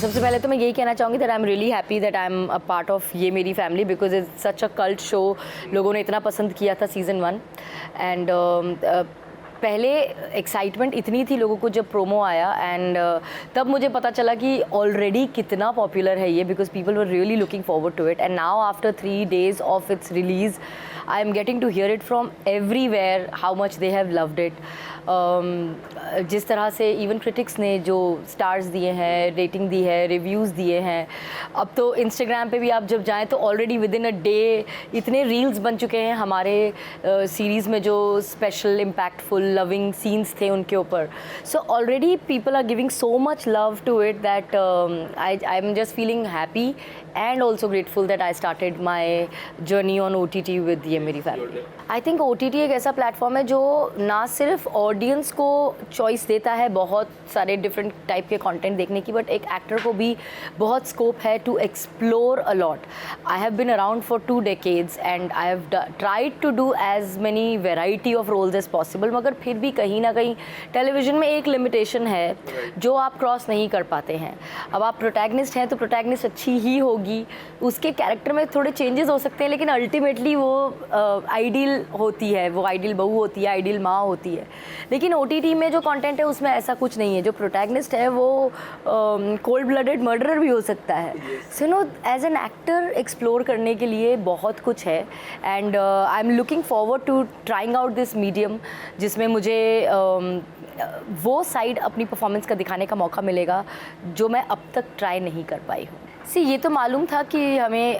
सबसे पहले तो मैं यही कहना चाहूँगी that I am really happy that I am a part of ये मेरी family, because it's such a cult show. लोगों ने इतना पसंद किया था सीज़न 1 एंड पहले एक्साइटमेंट इतनी थी लोगों को जब प्रोमो आया एंड तब मुझे पता चला कि ऑलरेडी कितना पॉपुलर है ये, because people were really looking forward to it and now after 3 days of its release I am getting to hear it from everywhere how much they have loved it. जिस तरह से even critics ने जो stars दिए हैं, rating दी है, reviews दिए हैं, अब तो इंस्टाग्राम पे भी आप जब जाएं तो already with in a day इतने रील्स बन चुके हैं हमारे सीरीज़ में जो स्पेशल इम्पैक्टफुल लविंग सीन्स थे उनके ऊपर। So already people are giving so much love to it that I am just feeling happy and also grateful that I started my journey on OTT with ये मेरी family. I think OTT एक ऐसा platform है जो ना सिर्फ audience को choice देता है बहुत सारे डिफरेंट टाइप के कंटेंट देखने की, बट एक एक्टर को भी बहुत स्कोप है to explore a lot. I have been around for 2 decades and I have tried to do as many variety of roles as possible, मगर फिर भी कहीं ना कहीं टेलीविज़न में एक लिमिटेशन है जो आप क्रॉस नहीं कर पाते हैं। अब आप प्रोटैगनिस्ट हैं तो प्रोटैगनिस्ट अच्छी ही होगी, उसके कैरेक्टर में थोड़े चेंजेस हो सकते हैं, लेकिन अल्टीमेटली वो आइडियल होती है, वो आइडियल बहू होती है, आइडियल माँ होती है। लेकिन OTT में जो कंटेंट है उसमें ऐसा कुछ नहीं है। जो प्रोटैगनिस्ट है वो कोल्ड ब्लडेड मर्डरर भी हो सकता है। So no as an actor explore करने के लिए बहुत कुछ है and I am looking forward to trying out this medium जिसमें मुझे वो साइड अपनी परफॉर्मेंस का दिखाने का मौका मिलेगा जो मैं अब तक ट्राई नहीं कर पाई हूँ। सी ये तो मालूम था कि हमें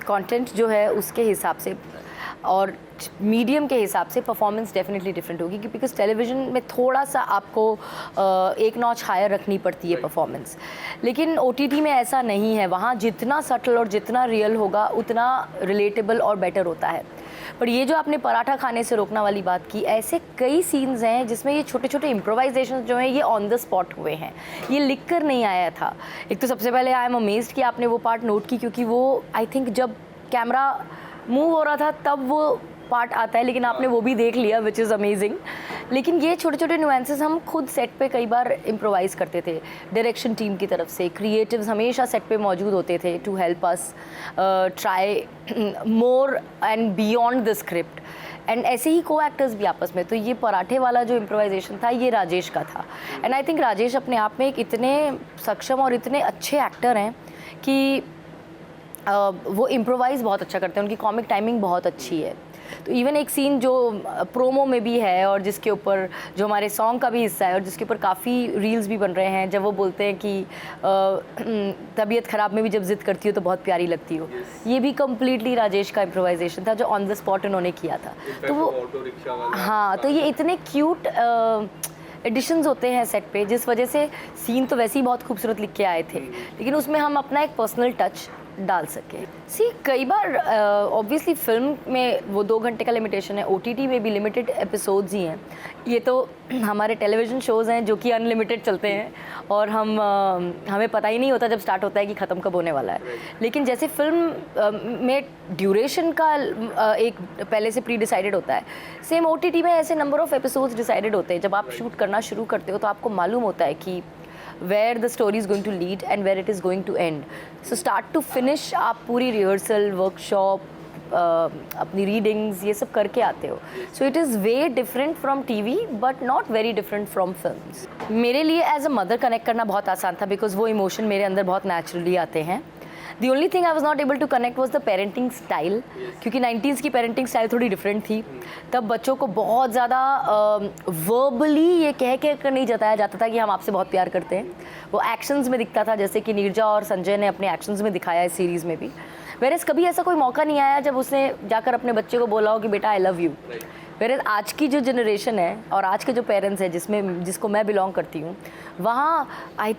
कंटेंट जो है उसके हिसाब से और मीडियम के हिसाब से परफॉर्मेंस डेफिनेटली डिफरेंट होगी, बिकॉज टेलीविज़न में थोड़ा सा आपको एक नॉच हायर रखनी पड़ती है परफॉर्मेंस, लेकिन OTT में ऐसा नहीं है। वहाँ जितना सटल और जितना रियल होगा उतना रिलेटेबल और बेटर होता है। पर ये जो आपने पराठा खाने से रोकना वाली बात की, ऐसे कई सीन्स हैं जिसमें ये छोटे छोटे इम्प्रोवाइजेशन जो हैं ये ऑन द स्पॉट हुए हैं, ये लिख कर नहीं आया था। एक तो सबसे पहले आई एम अमेज्ड कि आपने वो पार्ट नोट की, क्योंकि वो आई थिंक जब कैमरा मूव हो रहा था तब वो पार्ट आता है, लेकिन आपने वो भी देख लिया, विच इज़ अमेजिंग। लेकिन ये छोटे छोटे नुएंसेस हम खुद सेट पे कई बार इम्प्रोवाइज़ करते थे। डायरेक्शन टीम की तरफ से क्रिएटिव्स हमेशा सेट पे मौजूद होते थे to help us try more and beyond the script, and ऐसे ही को एक्टर्स भी आपस में। तो ये पराठे वाला जो इम्प्रोवाइजेशन था ये राजेश का था, एंड आई थिंक राजेश अपने आप में एक इतने सक्षम और इतने अच्छे एक्टर हैं कि वो इम्प्रोवाइज़ बहुत अच्छा करते हैं, उनकी कॉमिक टाइमिंग बहुत अच्छी है। तो इवन एक सीन जो प्रोमो में भी है और जिसके ऊपर जो हमारे सॉन्ग का भी हिस्सा है और जिसके ऊपर काफ़ी रील्स भी बन रहे हैं, जब वो बोलते हैं कि तबीयत ख़राब में भी जब जिद करती हो तो बहुत प्यारी लगती हो, ये भी कम्प्लीटली राजेश का इम्प्रोवाइजेशन था जो ऑन द स्पॉट उन्होंने किया था। तो वो हाँ, तो ये इतने क्यूट एडिशंस होते हैं सेट पे, जिस वजह से सीन तो वैसे ही बहुत खूबसूरत लिख के आए थे, लेकिन उसमें हम अपना एक पर्सनल टच डाल सके। सी कई बार ऑब्वियसली फिल्म में वो 2 घंटे का लिमिटेशन है, OTT में भी लिमिटेड एपिसोड्स ही हैं। ये तो हमारे टेलीविज़न शोज़ हैं जो कि अनलिमिटेड चलते हैं और हमें पता ही नहीं होता जब स्टार्ट होता है कि ख़त्म कब होने वाला है। लेकिन जैसे फिल्म में ड्यूरेशन का एक पहले से प्री डिसाइडेड होता है, सेम OTT में ऐसे नंबर ऑफ़ एपिसोड्स डिसाइडेड होते हैं। जब आप शूट करना शुरू करते हो तो आपको मालूम होता है कि where the story is going to lead and where it is going to end. So start to finish आप पूरी रिहर्सल, वर्कशॉप, अपनी रीडिंग्स ये सब करके आते हो। So it is way different from TV but not very different from films. मेरे लिए एज अ मदर कनेक्ट करना बहुत आसान था, बिकॉज वो इमोशन मेरे अंदर बहुत नेचुरली आते हैं। The only thing I was not able to connect was the parenting style, क्योंकि 90s की पेरेंटिंग स्टाइल थोड़ी डिफरेंट थी। तब बच्चों को बहुत ज़्यादा वर्बली ये कह कर नहीं जताया जाता था कि हम आपसे बहुत प्यार करते हैं, वो एक्शंस में दिखता था, जैसे कि नीरजा और संजय ने अपने एक्शंस में दिखाया है सीरीज़ में भी। वेरएज़ कभी ऐसा कोई मौका नहीं आया जब उसने जाकर अपने बच्चे को बोला हो कि बेटा आई लव यू। वेरएज़ आज की जो जनरेशन है और आज के जो पेरेंट्स हैं जिसको मैं बिलोंग करती हूँ, वहाँ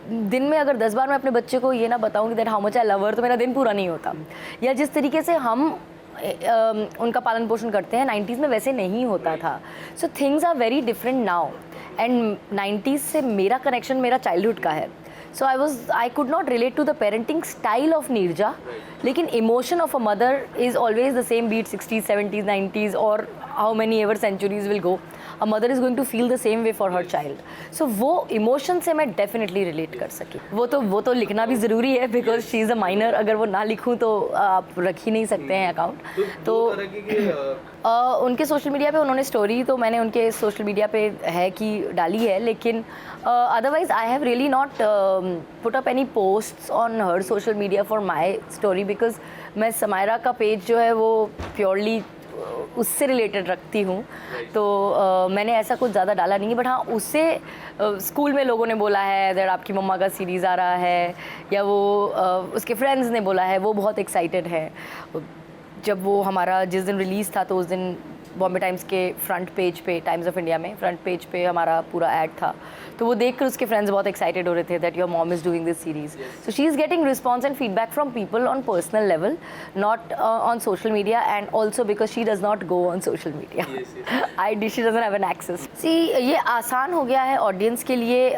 दिन में अगर 10 बार मैं अपने बच्चे को ये ना बताऊँ कि that how much I love हर, तो मेरा दिन पूरा नहीं होता। या जिस तरीके से हम उनका पालन पोषण करते हैं 90s में वैसे नहीं होता था। So things are very different now, and 90s से मेरा कनेक्शन मेरा चाइल्डहुड का है। So I could not relate to the parenting style of Neerja, लेकिन emotion of a mother is always the same, be it 60s, 70s, 90s or how many ever centuries will go. A mother is going to feel the same way for her child. So वो emotion से मैं definitely relate कर सकी. वो तो लिखना भी ज़रूरी है because she is a minor. अगर वो ना लिखूँ तो आप रख ही नहीं सकते हैं अकाउंट. तो उनके सोशल मीडिया पे उन्होंने स्टोरी तो मैंने उनके सोशल मीडिया पे है कि डाली है, लेकिन otherwise I have really not put up any posts on her social media for my story because मैं समायरा का पेज जो है वो प्योरली उससे रिलेटेड रखती हूँ. तो मैंने ऐसा कुछ ज़्यादा डाला नहीं है. बट हाँ, उससे स्कूल में लोगों ने बोला है दैट आपकी मम्मा का सीरीज़ आ रहा है, या वो उसके फ्रेंड्स ने बोला है, वो बहुत एक्साइटेड है. जब वो हमारा जिस दिन रिलीज़ था तो उस दिन बॉम्बे टाइम्स के फ्रंट पेज पे, टाइम्स ऑफ इंडिया में फ्रंट पेज पे हमारा पूरा ऐड था. तो वो देखकर उसके फ्रेंड्स बहुत एक्साइटेड हो रहे थे that your mom is doing this series. So she is getting response and feedback from people on personal level, not on social media, and also because she does not go on social media. She doesn't have an access. See ये आसान हो गया है audience के लिए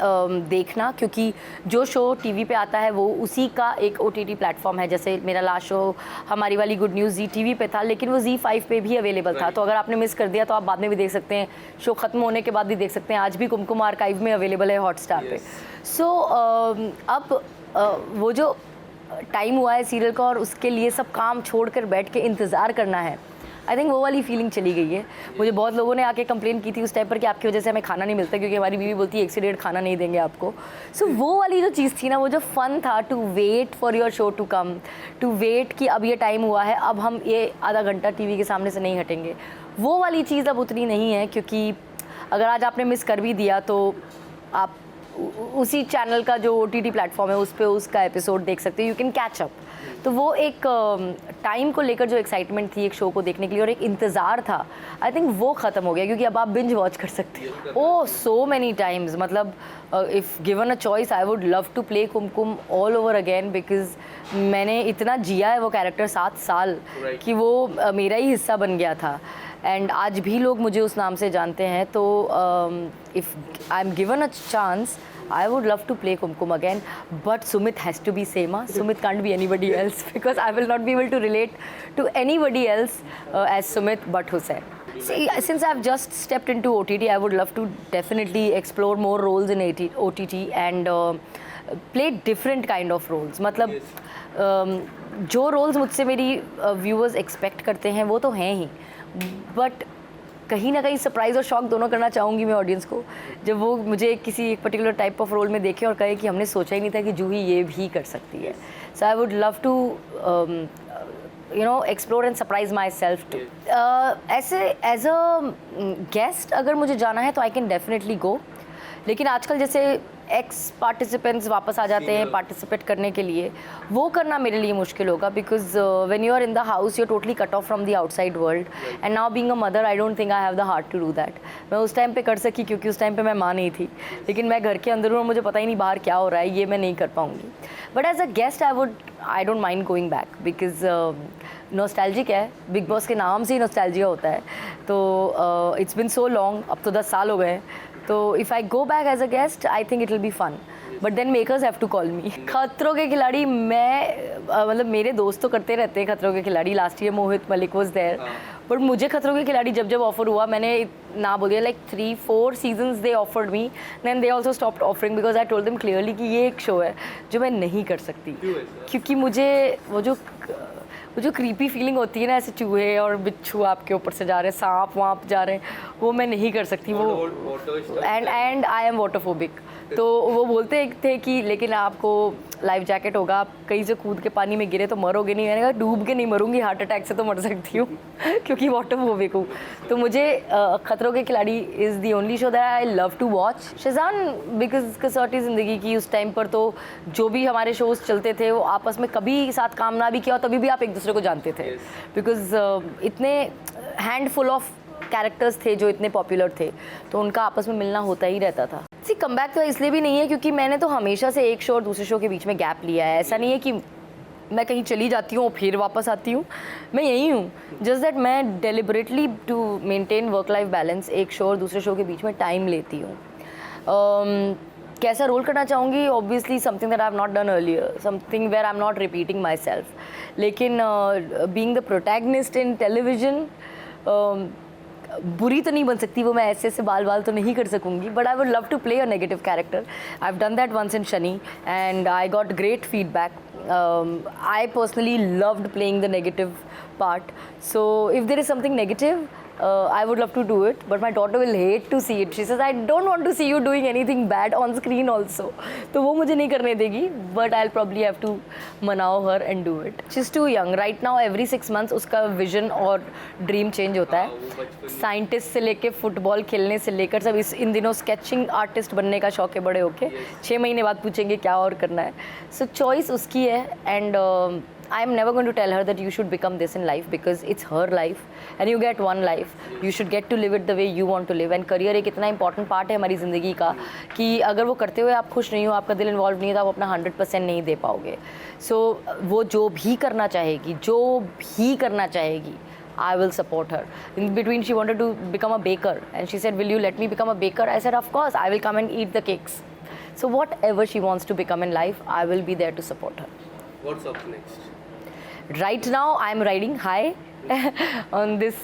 देखना, क्योंकि जो शो टीवी पे आता है वो उसी का एक OTT प्लेटफॉर्म है. जैसे मेरा लास्ट शो हमारी वाली गुड न्यूज़ ZTV पे था, लेकिन वो ZEE5 पे भी अवेलेबल था. तो अगर आपने मिस कर दिया तो आप बाद में भी देख सकते हैं, शो ख़त्म होने के बाद भी देख सकते हैं. आज भी कुमकुम आर्काइव में अवेलेबल है हॉटस्टार पे. सो अब वो जो टाइम हुआ है सीरियल का और उसके लिए सब काम छोड़कर बैठ के इंतज़ार करना है, आई थिंक वो वाली फीलिंग चली गई है. मुझे बहुत लोगों ने आके कंप्लेन की थी उस टाइम पर कि आपकी वजह से हमें खाना नहीं मिलता, क्योंकि हमारी बीवी बोलती है 1 से 1.5 खाना नहीं देंगे आपको. सो वो वाली जो चीज़ थी ना, वो जो फ़न था to wait for your show to come, to wait कि अब ये टाइम हुआ है, अब हम ये आधा घंटा टीवी के सामने से नहीं हटेंगे, वो वाली चीज़ अब उतनी नहीं है. क्योंकि अगर आज आपने मिस कर भी दिया तो आप उसी चैनल का जो OTT प्लेटफॉर्म है उस पर उसका एपिसोड देख सकते हो, यू कैन कैच अप. तो वो एक टाइम को लेकर जो एक्साइटमेंट थी एक शो को देखने के लिए और एक इंतज़ार था, आई थिंक वो ख़त्म हो गया. क्योंकि अब आप बिंज वॉच कर सकते हो. Oh, so many times. मतलब if given a choice I would love to play Kumkum all over again, because मैंने इतना जिया है वो कैरेक्टर 7 साल कि वो मेरा ही हिस्सा बन गया था. एंड आज भी लोग मुझे उस नाम से जानते हैं. तो if I am given a chance, I would love to play Kumkum again, but Sumit has to be Seema. Sumit can't be anybody else because I will not be able to relate to anybody else as Sumit but Hussain. See, since I've just stepped into OTT, I would love to definitely explore more roles in OTT and play different kind of roles. मतलब जो roles मुझसे मेरी viewers expect करते हैं वो तो हैं ही, but कहीं ना कहीं सरप्राइज़ और शॉक दोनों करना चाहूँगी मैं ऑडियंस को, जब वो मुझे किसी एक पर्टिकुलर टाइप ऑफ रोल में देखें और कहे कि हमने सोचा ही नहीं था कि जूही ये भी कर सकती है. So I would love to explore and surprise myself too. ऐसे एज अ गेस्ट अगर मुझे जाना है तो आई कैन डेफिनेटली गो. लेकिन आजकल जैसे एक्स पार्टिसिपेंट्स वापस आ जाते हैं पार्टिसिपेट करने के लिए, वो करना मेरे लिए मुश्किल होगा. Because when you are in the house you are totally cut off from the outside world, and now being a mother I don't think I have the heart to do that. मैं उस time पे कर सकी क्योंकि उस time पे मैं माँ नहीं थी, लेकिन मैं घर के अंदर हूँ और मुझे पता ही नहीं बाहर क्या हो रहा है, ये मैं नहीं कर पाऊँगी. But as a guest I don't mind going back because nostalgic है. बिग बॉस के नाम से ही नॉस्टैल्जिया होता है. तो इट्स बिन सो लॉन्ग, अब तो 10 साल हो गए. तो if I go back as a guest I think it will be fun, but then makers have to call me. Khatron Ke खिलाड़ी मैं मतलब मेरे दोस्त तो करते रहते हैं Khatron Ke Khiladi. Last year Mohit Malik was there, but मुझे खतरों के खिलाड़ी जब ऑफर हुआ मैंने ना बोल दिया. Like 3-4 seasons they offered me, then they also stopped offering because I told them clearly कि ये एक शो है जो मैं नहीं कर सकती. क्योंकि मुझे वो जो क्रीपी फीलिंग होती है ना, ऐसे चूहे और बिच्छू आपके ऊपर से जा रहे हैं, सांप वहाँ जा रहे हैं, वो मैं नहीं कर सकती. वो एंड आई एम वाटरफोबिक. तो वो बोलते थे कि लेकिन आपको लाइफ जैकेट होगा, आप कहीं से कूद के पानी में गिरे तो मरोगे नहीं. मैंने कहा डूब के नहीं मरूंगी, हार्ट अटैक से तो मर सकती हूँ क्योंकि वाटरफोबिक हूँ. तो मुझे Khatron Ke Khiladi is the only show that I love to watch. Sheezan because Kasautii Zindagii की उस टाइम पर तो जो भी हमारे शोज़ चलते थे वो आपस में कभी साथ काम ना भी किया तभी भी आप एक दूसरे को जानते थे. बिकॉज इतने हैंडफुल ऑफ कैरेक्टर्स थे जो इतने पॉपुलर थे, तो उनका आपस में मिलना होता ही रहता था. सी कम बैक तो इसलिए भी नहीं है क्योंकि मैंने तो हमेशा से एक शो और दूसरे शो के बीच में गैप लिया है. ऐसा नहीं है कि मैं कहीं चली जाती हूँ और फिर वापस आती हूँ, मैं यही हूँ. जस्ट दैट मैं deliberately to maintain work life balance एक शो और दूसरे शो के बीच में टाइम लेती हूँ. कैसा रोल करना चाहूँगी? Obviously something that I have not done earlier, something where I am not repeating myself. लेकिन being the protagonist in television बुरी तो नहीं बन सकती, वो मैं ऐसे ऐसे बाल बाल तो नहीं कर सकूंगी, but I would love to play a negative character. I have done that once in Shani and I got great feedback. I personally loved playing the negative part. So if there is something negative, I would love to do it. But my daughter will hate to see it. She says, I don't want to see you doing anything bad on screen also. तो वो मुझे नहीं करने देगी. But I'll probably have to मनाओ her and do it. She's too young. Right now, every 6 months उसका vision और dream change होता है. साइंटिस्ट से लेके फुटबॉल खेलने से लेकर सब इन दिनों स्केचिंग आर्टिस्ट बनने का शौक है बड़े होके. 6 महीने बाद पूछेंगे क्या और करना है. सो चॉइस उसकी है and I am never going to tell her that you should become this in life because it's her life and you get one life. You should get to live it the way you want to live. And career एक इतना important part है हमारी ज़िंदगी का कि अगर वो करते हुए आप खुश नहीं हो, आपका दिल इन्वॉल्व नहीं है, तो आप अपना 100% नहीं दे पाओगे. सो वो जो भी करना चाहेगी I will support her. In between, she wanted to become a baker, and she said, "Will you let me become a baker?" I said, "Of course, I will come and eat the cakes." So whatever she wants to become in life, I will be there to support her. What's up next? Right now, I'm riding high on this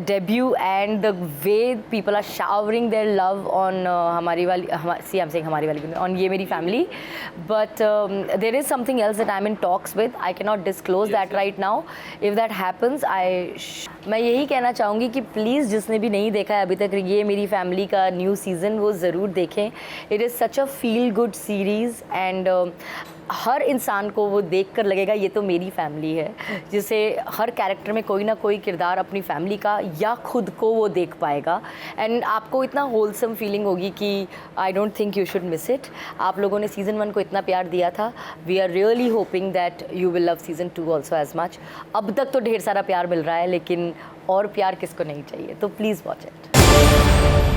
debut, and the way people are showering their love on Hamari Wali. See, I'm saying Hamari Wali on Ye Meri Family, but there is something else that I'm in talks with. I cannot disclose that right now. If that happens, मैं यही कहना चाहूँगी कि please जिसने भी नहीं देखा है अभी तक ये मेरी फैमिली का न्यू सीज़न, वो ज़रूर देखें. It is such a feel good series and हर इंसान को वो देखकर लगेगा ये तो मेरी फैमिली है, जिसे हर कैरेक्टर में कोई ना कोई किरदार अपनी फैमिली का या खुद को वो देख पाएगा. एंड आपको इतना होलसम फीलिंग होगी कि आई don't think you should miss it. आप लोगों ने सीज़न 1 को इतना प्यार दिया था. We are really hoping that you will love season 2 also as much. अब तक तो ढेर सारा प्यार मिल रहा है, लेकिन और प्यार किसको नहीं चाहिए. तो प्लीज़ वॉच इट.